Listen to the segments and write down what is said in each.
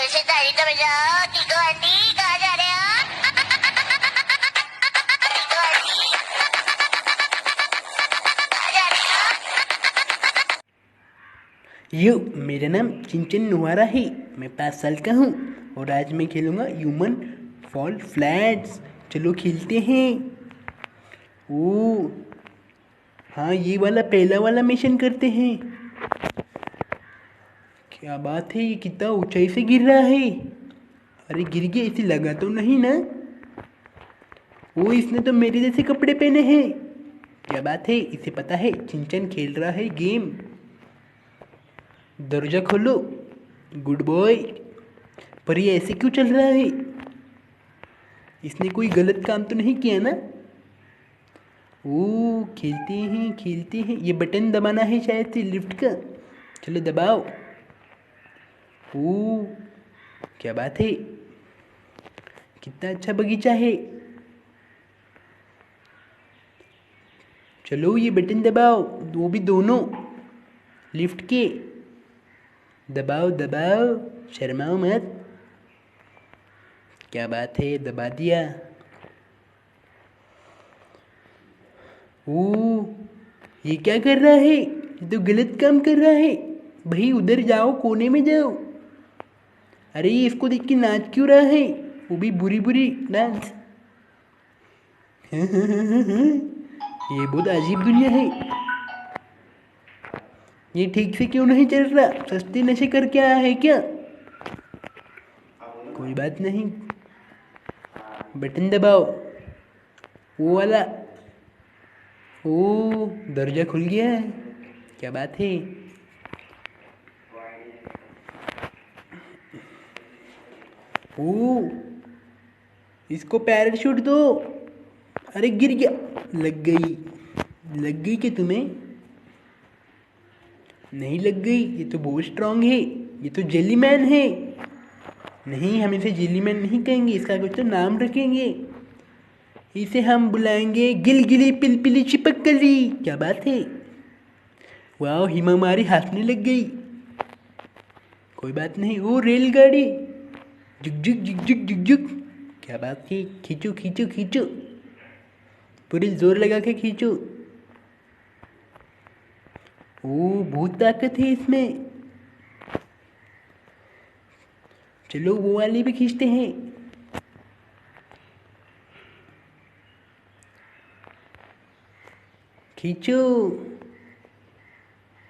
जोर से ताली तो बजाओ। टीको आंटी कहाँ जा रहे हो? टीको आंटी कहाँ जा रहे हो? यो, मेरा नाम चिंचन नुहारा है। मैं 5 साल का हूँ और आज मैं खेलूँगा ह्यूमन फॉल फ्लैट्स। चलो खेलते हैं। ओ हाँ, ये वाला पहला वाला मिशन करते हैं। क्या बात है, ये कितना ऊंचाई से गिर रहा है। अरे गिर गया, इसे लगा तो नहीं ना? वो इसने तो मेरे जैसे कपड़े पहने हैं। क्या बात है, इसे पता है चिंचन खेल रहा है गेम। दरवाजा खोलो। Good boy. पर ये ऐसे क्यों चल रहा है? इसने कोई गलत काम तो नहीं किया ना? ओ खेलते हैं खेलते हैं। ये बटन दबाना है शायद से लिफ्ट का। चलो दबाओ। ओ क्या बात है, कितना अच्छा बगीचा है। चलो ये बटन दबाओ, वो भी दोनों लिफ्ट के। दबाओ दबाओ, शर्माओ मत। क्या बात है, दबा दिया। ओ ये क्या कर रहा है? ये तो गलत काम कर रहा है। भाई उधर जाओ, कोने में जाओ। अरे ये इसको देख के नाच क्यों रहा है? वो भी बुरी बुरी डांस। ये बहुत अजीब दुनिया है। ये ठीक से क्यों नहीं चल रहा? सस्ते नशे करके आया है क्या? कोई बात नहीं, बटन दबाओ वो वाला। ओ दरवाजा खुल गया है। क्या बात है। ओ इसको पैराशूट दो। अरे गिर गया। लग गई कि तुम्हें? नहीं लग गई, ये तो बहुत स्ट्रांग है। ये तो जेली मैन है। नहीं, हम इसे जेली मैन नहीं कहेंगे, इसका कुछ तो नाम रखेंगे। इसे हम बुलाएंगे गिलगिली पिलपिली चिपकली। क्या बात है। वाह, हिमा हमारी हंसने लग गई। कोई बात नहीं। ओ रेलगाड़ी, जुग जुग जुग जुग जुग जुग। क्या बात है, खींचो खींचो खींचो, पूरी जोर लगा के खींचो। ओ बहुत ताकत है इसमें। चलो वो वाली भी खींचते हैं। खींचो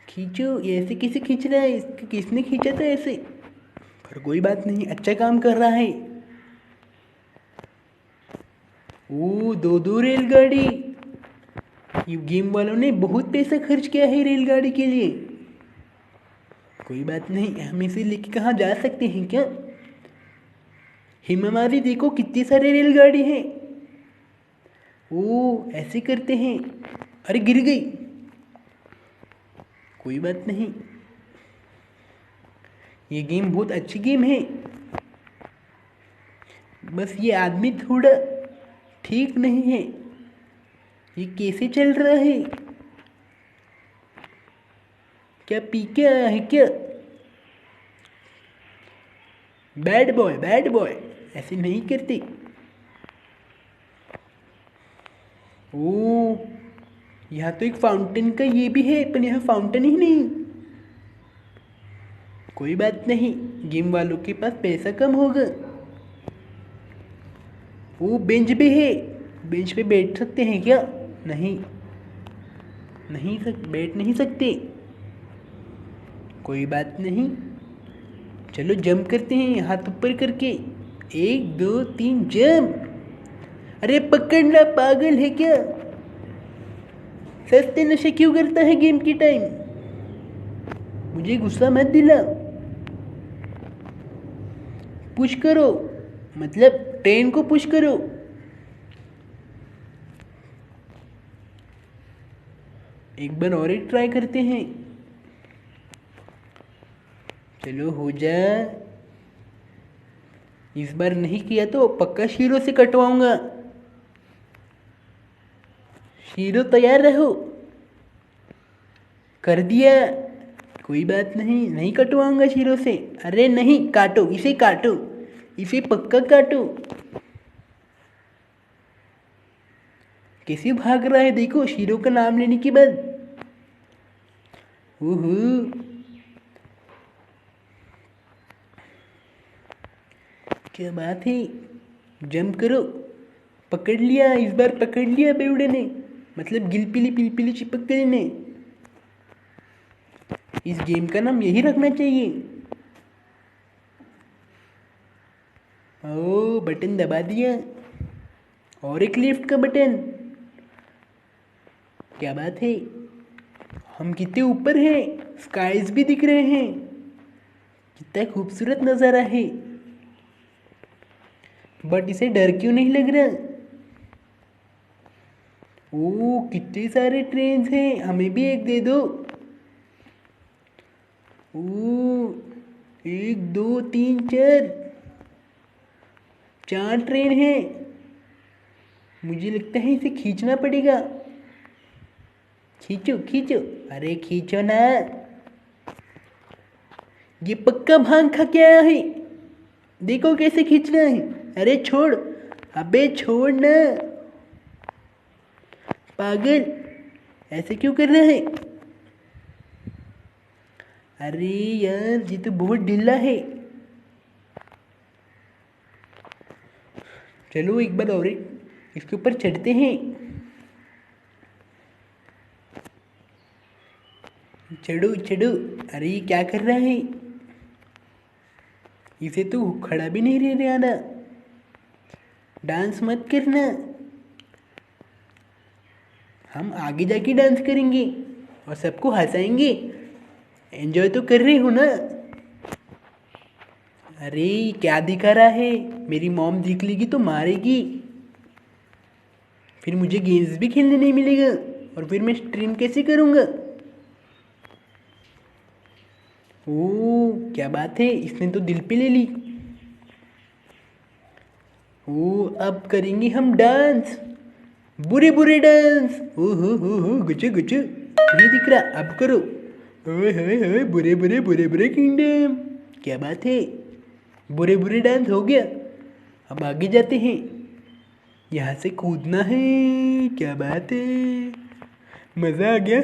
खींचो। ये ऐसे कैसे खींच रहा है? इसको किसने खींचा था ऐसे? पर कोई बात नहीं, अच्छा काम कर रहा है। ओ दो दो रेलगाड़ी। ये गेम वालों ने बहुत पैसा खर्च किया है रेलगाड़ी के लिए। कोई बात नहीं, हम इसे लेके कहाँ जा सकते हैं क्या? हिमामारी देखो कितनी सारे रेलगाड़ी हैं। ओ ऐसे करते हैं। अरे गिर गई। कोई बात नहीं, ये गेम बहुत अच्छी गेम है। बस ये आदमी थोड़ा ठीक नहीं है। ये कैसे चल रहा है? क्या पी के आया है क्या? बैड बॉय बैड बॉय, ऐसे नहीं करते। ओ यहाँ तो एक फाउंटेन का ये भी है, पर यहाँ फाउंटेन ही नहीं। कोई बात नहीं, गेम वालों के पास पैसा कम होगा। वो बेंच भी है, बेंच पे बैठ सकते हैं क्या? नहीं, बैठ नहीं सकते। कोई बात नहीं, चलो जंप करते हैं हाथ ऊपर करके। 1 2 3 जंप। अरे पकड़ना, पागल है क्या? सस्ते नशे क्यों करता है गेम की टाइम? मुझे गुस्सा मत दिला। पुश करो, मतलब ट्रेन को पुश करो। एक बार और एक ट्राई करते हैं। चलो हो जा। इस बार नहीं किया तो पक्का शीरो से कटवाऊंगा। शीरो तैयार रहो। कर दिया। कोई बात नहीं, नहीं कटवाऊंगा शीरो से। अरे नहीं, काटो इसे, काटो इसे, पक्का काटो। कैसे भाग रहा है देखो शीरो का नाम लेने के बाद। ओहो, क्या बात है, जंप करो। पकड़ लिया, इस बार पकड़ लिया बेवड़े ने, मतलब गिलपिली पिलपिली चिपक गई ने। इस गेम का नाम यही रखना चाहिए। ओ, बटन दबा दिया, और एक लिफ्ट का बटन। क्या बात है, हम कितने ऊपर हैं, स्काईज भी दिख रहे हैं। कितना खूबसूरत नज़ारा है। बट इसे डर क्यों नहीं लग रहा। ओ, कितने सारे ट्रेन हैं, हमें भी एक दे दो। ओ, 1 2 3 4, 4 ट्रेन हैं। मुझे लगता है इसे खींचना पड़ेगा। खींचो खींचो, अरे खींचो ना। ये पक्का भांग खा के आया है, देखो कैसे खींचना है। अरे छोड़, अबे छोड़ ना, पागल, ऐसे क्यों कर रहा है। अरे यार, ये तो बहुत ढीला है। चलो एक बार और इसके ऊपर चढ़ते हैं। चढ़ो चढ़ो। अरे ये क्या कर रहा है, इसे तो खड़ा भी नहीं रह रहा ना। डांस मत करना, हम आगे जाके डांस करेंगे और सबको हंसाएंगे। एंजॉय तो कर रहे हो ना। अरे क्या दिखा रहा है, मेरी मॉम देख लेगी तो मारेगी, फिर मुझे गेम्स भी खेलने नहीं मिलेगा, और फिर मैं स्ट्रीम कैसे करूँगा। ओ, क्या बात है, इसने तो दिल पे ले ली। ओ, अब करेंगे हम डांस, बुरे बुरे डांस। ओ हो, गुच्चे गुच्चे, नहीं दिख रहा, अब करो। ओए होए होए, बुरे बुरे बुरे बुरे किंगडम। क्या बात है, बुरे बुरे डांस हो गया। अब आगे जाते हैं, यहाँ से कूदना है। क्या बात है, मज़ा आ गया।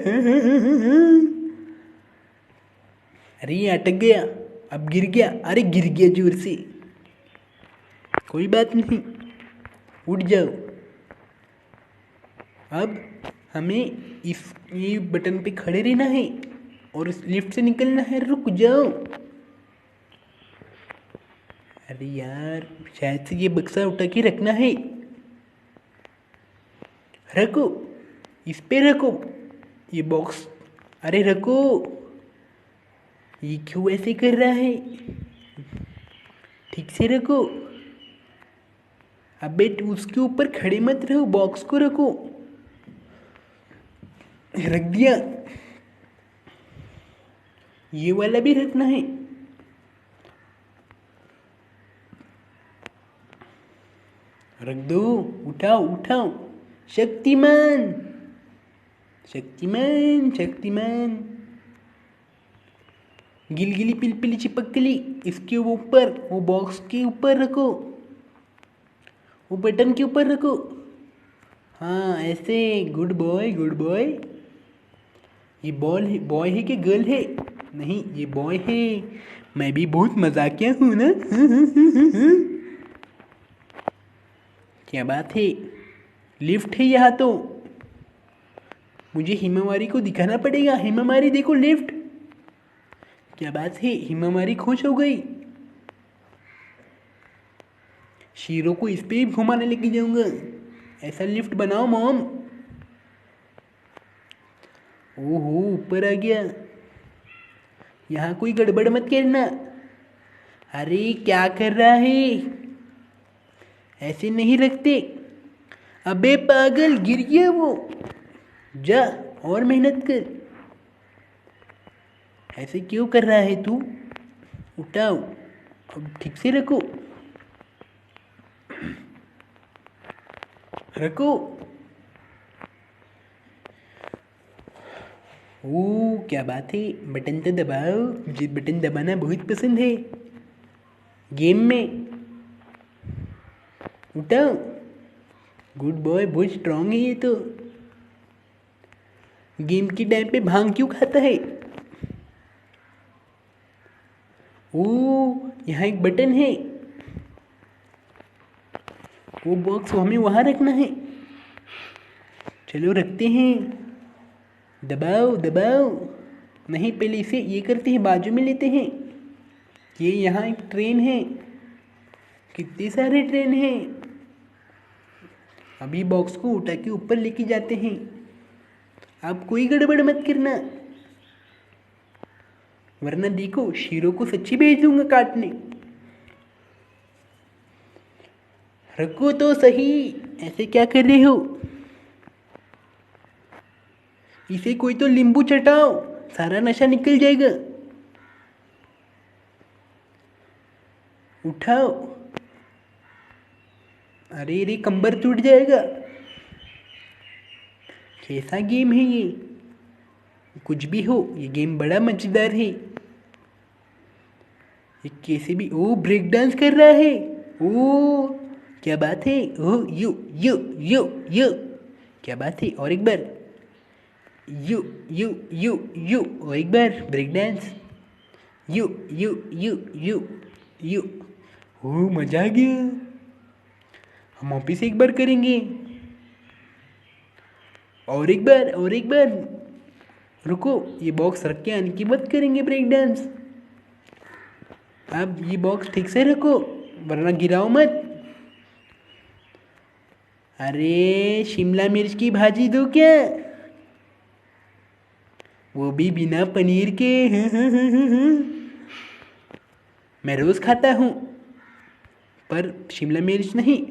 अरे ये अटक गया, अब गिर गया। अरे गिर गया जोर से, कोई बात नहीं, उठ जाओ। अब हमें इस ये बटन पे खड़े रहना है और इस लिफ्ट से निकलना है। रुक जाओ। अरे यार, शायद से ये बक्सा उठा के रखना है। रखो, इस पे रखो ये बॉक्स। अरे रखो, ये क्यों ऐसे कर रहा है, ठीक से रखो। अबे उसके ऊपर खड़े मत रहो, बॉक्स को रखो। रख दिया, ये वाला भी रखना है। रख दो, उठाओ उठाओ। शक्तिमान शक्तिमान शक्तिमान। गिलगिली पिलपिली चिपकली, इसके ऊपर, वो बॉक्स के ऊपर रखो, वो बटन के ऊपर रखो। हाँ ऐसे, गुड बॉय गुड बॉय। ये बॉय है कि गर्ल है। नहीं, ये बॉय है। मैं भी बहुत मजाकिया हूँ ना। क्या बात है, लिफ्ट है यहाँ तो। मुझे हिमावारी को दिखाना पड़ेगा। हिमावारी देखो, लिफ्ट। क्या बात है, हिमावारी खुश हो गई। शीरो को इस पे ही घुमाने लेके जाऊंगा। ऐसा लिफ्ट बनाओ मॉम। ओहो, ऊपर आ गया। यहाँ कोई गड़बड़ मत करना। अरे क्या कर रहा है, ऐसे नहीं रखते। अबे पागल, गिर गया वो। जा और मेहनत कर। ऐसे क्यों कर रहा है तू, उठाओ, अब ठीक से रखो, रखो। ओ क्या बात है, बटन तो दबाओ, मुझे बटन दबाना बहुत पसंद है गेम में। उठाओ, गुड बॉय, बहुत स्ट्रांग है ये तो। गेम के टाइम पे भांग क्यों खाता है? ओ यहाँ एक बटन है, वो बॉक्स हमें वहाँ रखना है। चलो रखते हैं, दबाओ दबाओ। नहीं, पहले इसे ये करते हैं, बाजू में लेते हैं। ये यहाँ एक ट्रेन है, कितने सारे ट्रेन हैं। अभी बॉक्स को उठा के ऊपर लेके जाते हैं। आप कोई गड़बड़ मत करना, वरना देखो शीरो को सच्ची भेज दूंगा काटने। रखो तो सही, ऐसे क्या कर रहे हो? इसे कोई तो नींबू चटाओ, सारा नशा निकल जाएगा। उठाओ। अरे रे, कंबर टूट जाएगा। कैसा गेम है ये? कुछ भी हो, ये गेम बड़ा मजेदार है। ये कैसे भी, ओ ब्रेक डांस कर रहा है। ओ क्या बात है। ओ यू यू यू यू, क्या बात है। और एक बार, यू यू यू यू, और एक बार ब्रेक डांस। यू यू यू यू यू। ओ मजा आ गया। हम वापिस एक बार करेंगे, और एक बार, और एक बार। रुको, ये बॉक्स रख के आने की मत करेंगे ब्रेक डांस। आप ये बॉक्स ठीक से रखो, वरना गिराओ मत। अरे शिमला मिर्च की भाजी दो क्या? वो भी बिना पनीर के। मैं रोज खाता हूँ, पर शिमला मिर्च नहीं,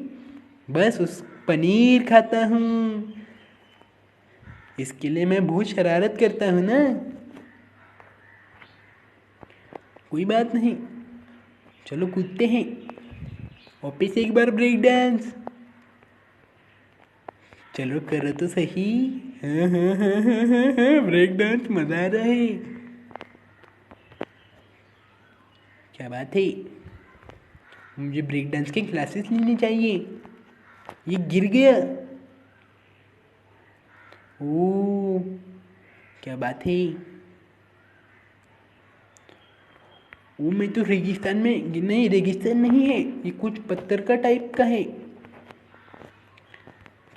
बस उस पनीर खाता हूँ। इसके लिए मैं बहुत शरारत करता हूँ ना। कोई बात नहीं, चलो कूदते हैं। वापिस एक बार ब्रेक डांस। चलो करो तो सही। ब्रेक डांस मजा आ रहा है। क्या बात है, मुझे ब्रेक डांस के क्लासेस लेने चाहिए। ये गिर गया। ओ क्या बात है। वो मैं तो रेगिस्तान में, नहीं रेगिस्तान नहीं है, ये कुछ पत्थर का टाइप का है।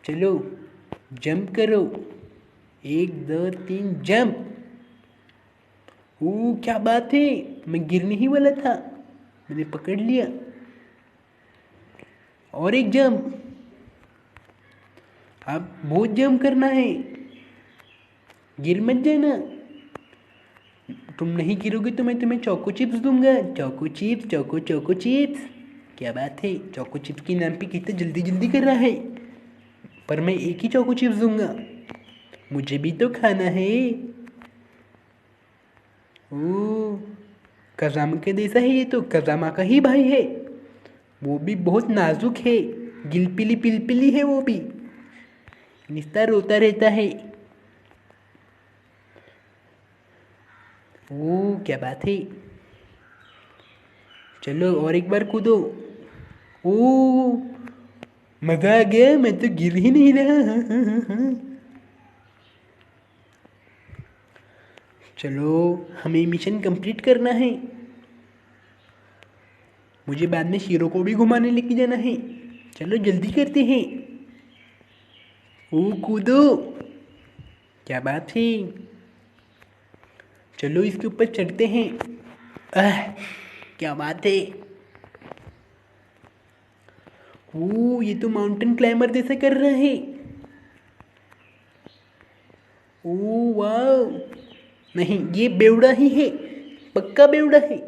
चलो जंप करो, 1 2 3 जंप। ओ क्या बात है, मैं गिरने ही वाला था, मैंने पकड़ लिया। और एक जंप। अब बहुत जंप करना है, गिर मत जाना। तुम नहीं गिरोगे तो मैं तुम्हें चोको चिप्स दूंगा। Choco chips, choco choco chips. क्या बात है, चोको चिप्स के नाम पे कितना जल्दी जल्दी कर रहा है। पर मैं एक ही चोको चिप्स दूंगा, मुझे भी तो खाना है। ओ कजामा के जैसा है ये तो, कजामा का ही भाई है। वो भी बहुत नाजुक है, गिलपिली पिलपिली है वो भी, निस्ता रोता रहता है। ओ क्या बात है। चलो और एक बार कूदो। ओ मजा आ गया, मैं तो गिर ही नहीं रहा। चलो हमें मिशन कंप्लीट करना है, मुझे बाद में शीरो को भी घुमाने लेके जाना है। चलो जल्दी करते हैं। ओ कूदो, क्या बात है। चलो इसके ऊपर चढ़ते हैं। क्या बात है। ओ ये तो माउंटेन क्लाइंबर जैसे कर रहा है। ओ वाह, नहीं ये बेवड़ा ही है, पक्का बेवड़ा है।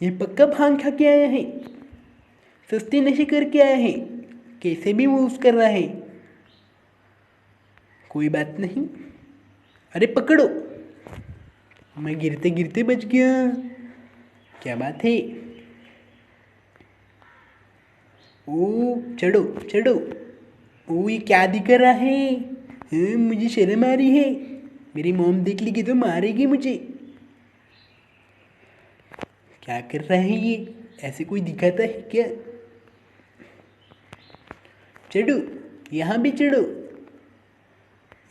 ये पक्का भांग खा के आया है, सस्ते नशे करके आया है, कैसे भी मूव कर रहा है। कोई बात नहीं, अरे पकड़ो, मैं गिरते गिरते बच गया। क्या बात है। ओ चढ़ो चढ़ो। ओ ये क्या दिख रहा है, मुझे शर्म आ रही है। मेरी मॉम देख लेगी तो मारेगी मुझे। क्या कर रहा है ये? ऐसे कोई दिखाता है क्या? चढ़ो, यहाँ भी चढ़ो।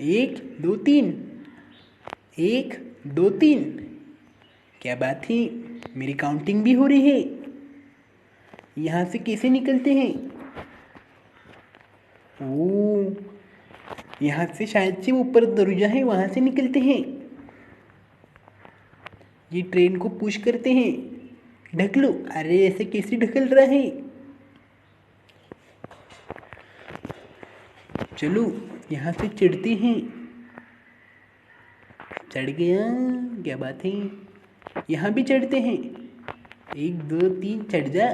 1 2 3, 1 2 3। क्या बात है, मेरी काउंटिंग भी हो रही है। यहाँ से कैसे निकलते हैं? ओ, यहाँ से शायद से ऊपर दरवाजा है, वहाँ से निकलते हैं। ये ट्रेन को पुश करते हैं। ढकलो। अरे ऐसे कैसे ढकल रहा है? चलो यहाँ से चढ़ते हैं। चढ़ गया, क्या बात है। यहाँ भी चढ़ते हैं। 1 2 3 चढ़ जा।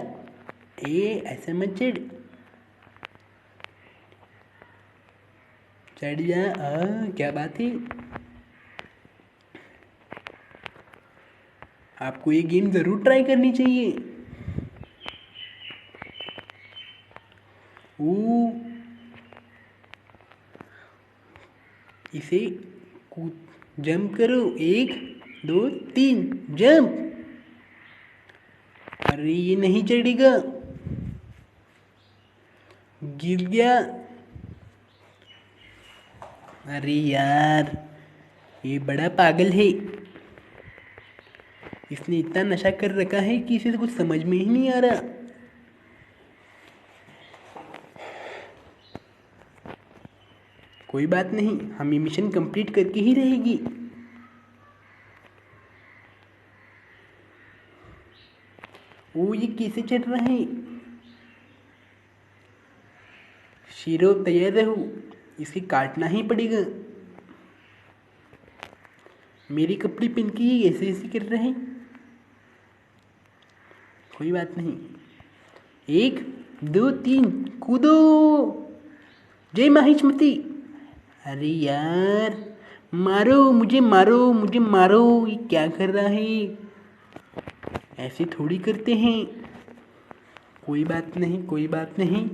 ऐसा मत चढ़। चढ़ जा। क्या बात है। आपको ये गेम ज़रूर ट्राई करनी चाहिए। ओ, इसे कूद जंप करो। 1 2 3 जंप। अरे ये नहीं चढ़ेगा, गिर गया। अरे यार, ये बड़ा पागल है। इसने इतना नशा कर रखा है कि इसे कुछ समझ में ही नहीं आ रहा। कोई बात नहीं, हम ये मिशन कंप्लीट करके ही रहेगी। ओ, ये कैसे चढ़ रहा है? शीरो तैयार रहो, इसे काटना ही पड़ेगा। मेरे कपड़े पहन के ये ऐसे ऐसे कर रहे हैं। कोई बात नहीं। 1 2 3 कूदो। जय माहिष्मती। अरे यार, मारो मुझे, मारो मुझे, मारो। ये क्या कर रहा है? ऐसे थोड़ी करते हैं। कोई बात नहीं, कोई बात नहीं।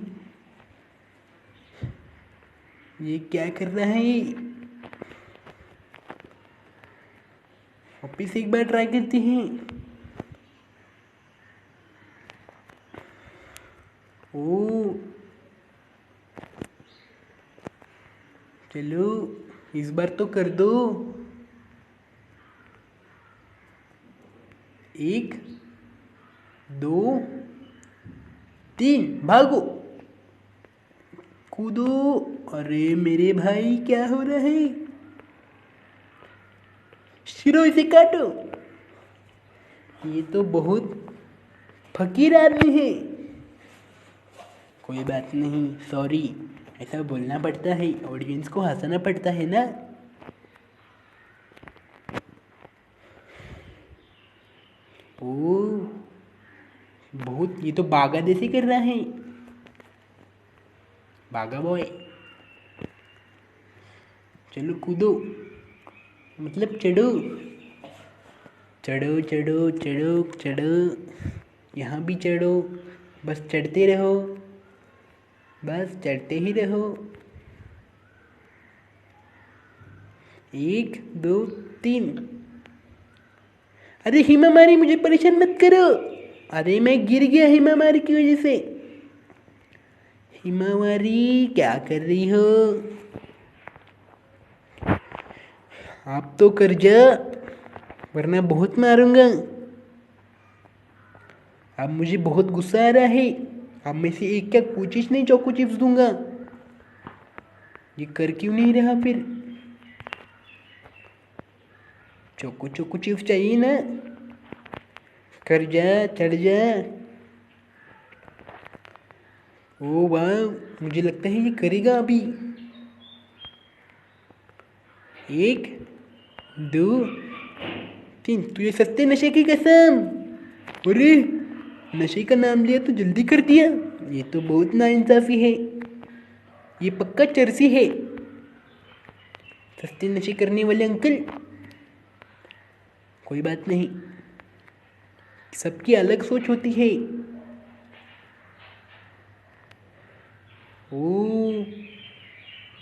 ये क्या कर रहा है? वापिस एक बार ट्राई करते हैं। ओ, चलो इस बार तो कर दो। 1 2 3 भागो, कूदो। अरे मेरे भाई, क्या हो रहा है? शिरो, इसे काटो। ये तो बहुत फकीर आदमी है। कोई बात नहीं, सॉरी। ऐसा बोलना पड़ता है, ऑडियंस को हंसाना पड़ता है ना। ओ, बहुत, ये तो बागा जैसे कर रहा है। बागा बॉय। चलो कूदो, मतलब चढ़ो। चढ़ो चढ़ो चढ़ो चढ़ो, यहाँ भी चढ़ो। बस चढ़ते रहो, बस चढ़ते ही रहो। 1 2 3। अरे हिमामारी, मुझे परेशान मत करो। अरे मैं गिर गया हिमामारी की वजह से। हिमामारी, क्या कर रही हो? आप तो कर जा, वरना बहुत मारूंगा। अब मुझे बहुत गुस्सा आ रहा है। अब मैं से एक क्या कोशिश नहीं, चोको चिप्स दूंगा। ये कर क्यों नहीं रहा फिर? चोको चोको चिप्स चाहिए ना। कर जा, चढ़ जा। ओ वाह, मुझे लगता है ये करेगा अभी। 1 2 3। तुझे सत्य नशे की कसम। अरे, नशे का नाम लिया तो जल्दी कर दिया। ये तो बहुत नाइंसाफी है। ये पक्का चर्सी है। सस्ते नशे करने वाले अंकल। कोई बात नहीं, सबकी अलग सोच होती है। ओ,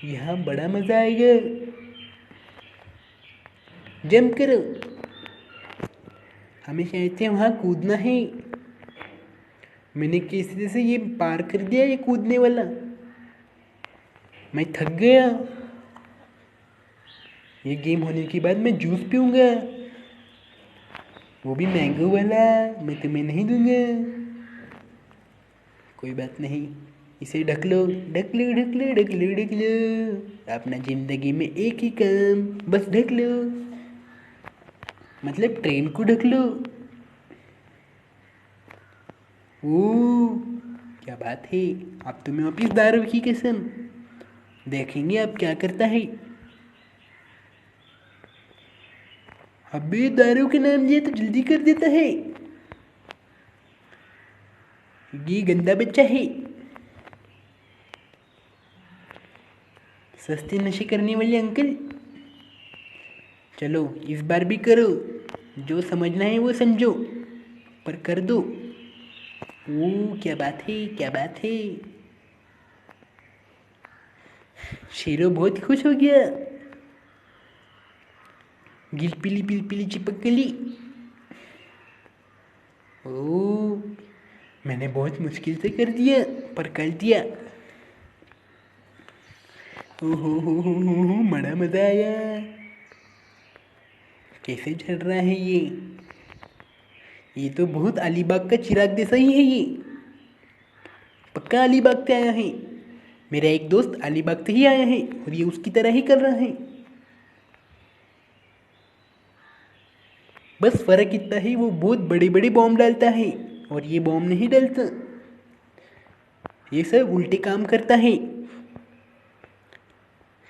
यहाँ बड़ा मजा आएगा। जंप करो। हमें शायद से वहाँ कूदना है। मैंने किस तरह से ये पार कर दिया ये कूदने वाला। मैं थक गया। ये गेम होने के बाद मैं जूस पीऊँगा, वो भी मैंगो वाला। मैं तुम्हें नहीं दूंगा। कोई बात नहीं, इसे ढक लो ढक लो ढक लो ढक लो ढक लो। अपना जिंदगी में एक ही काम, बस ढक लो, मतलब ट्रेन को ढक लो। ओ क्या बात है। अब तुम्हें वापिस दारू की कसम। देखेंगे अब क्या करता है। अबे दारू के नाम लिया तो जल्दी कर देता है। ये गंदा बच्चा है। सस्ते नशे करने वाले अंकल, चलो इस बार भी करो। जो समझना है वो समझो, पर कर दो। ओ क्या बात है, क्या बात है। शेरो बहुत खुश हो गया। गिलपिली पिलपिली चिपक गली। ओ मैंने बहुत मुश्किल से कर दिया, पर कर दिया। हो बड़ा मजा आया। कैसे चल रहा है ये तो बहुत अलीबाग का चिराग जैसा ही है। ये पक्का अलीबाग से आया है। मेरा एक दोस्त अलीबाग से ही आया है और ये उसकी तरह ही कर रहा है। बस फर्क इतना है, वो बहुत बड़े बड़े बॉम्ब डालता है और ये बॉम्ब नहीं डालता। ये सब उल्टे काम करता है।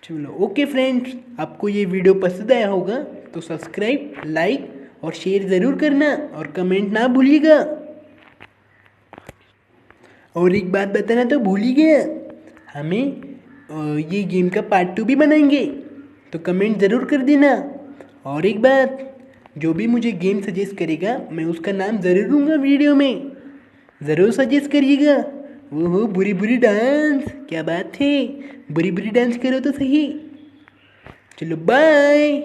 चलो ओके फ्रेंड्स, आपको ये वीडियो पसंद आया होगा तो सब्सक्राइब, लाइक और शेयर ज़रूर करना और कमेंट ना भूलिएगा। और एक बात बताना तो भूल ही गया, हमें ये गेम का पार्ट 2 भी बनाएंगे, तो कमेंट ज़रूर कर देना। और एक बात, जो भी मुझे गेम सजेस्ट करेगा मैं उसका नाम ज़रूर दूंगा वीडियो में। ज़रूर सजेस्ट करिएगा। ओहो बुरी बुरी डांस, क्या बात है। बुरी बुरी डांस करो तो सही। चलो बाय।